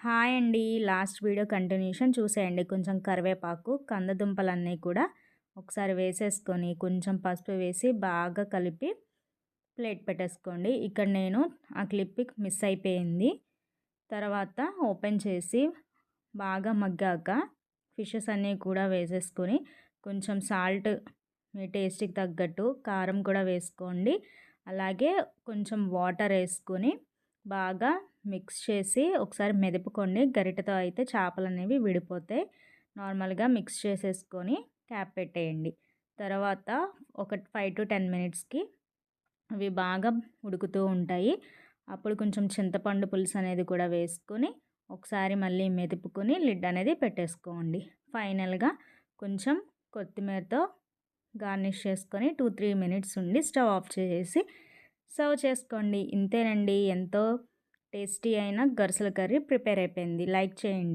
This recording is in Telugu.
హాయ్ అండి. లాస్ట్ వీడియో కంటిన్యూషన్ చూసేయండి. కొంచెం కరివేపాకు, కందదుంపలన్నీ కూడా ఒకసారి వేసేసుకొని, కొంచెం పసుపు వేసి బాగా కలిపి ప్లేట్ పెట్టేసుకోండి. ఇక్కడ నేను ఆ క్లిప్ మిస్ అయిపోయింది. తర్వాత ఓపెన్ చేసి బాగా మగ్గాక ఫిషెస్ అన్నీ కూడా వేసేసుకొని, కొంచెం సాల్ట్ మీ టేస్ట్‌కి తగ్గట్టు కారం కూడా వేసుకోండి. అలాగే కొంచెం వాటర్ ఏసుకొని బాగా మిక్స్ చేసి ఒకసారి మెదుపుకోండి. గరిటెతో అయితే చేపలనేవి విడిపోతాయి. నార్మల్‌గా మిక్స్ చేసేసుకొని క్యాప్ పెట్టేయండి. తర్వాత ఒక 5-10 మినిట్స్‌కి అవి బాగా ఉడుకుతూ ఉంటాయి. అప్పుడు కొంచెం చింతపండు పులుసు అనేది కూడా వేసుకొని ఒకసారి మళ్ళీ మెదుపుకొని లిడ్ అనేది పెట్టేసుకోండి. ఫైనల్‌గా కొంచెం కొత్తిమీరతో గార్నిష్ చేసుకొని 2-3 మినిట్స్ ఉండి స్టవ్ ఆఫ్ చేసేసి సర్వ్ చేసుకోండి. ఇంతేనండి, ఎంతో టేస్టీ అయిన గరిసెల కర్రీ ప్రిపేర్ అయిపోయింది. లైక్ చేయండి.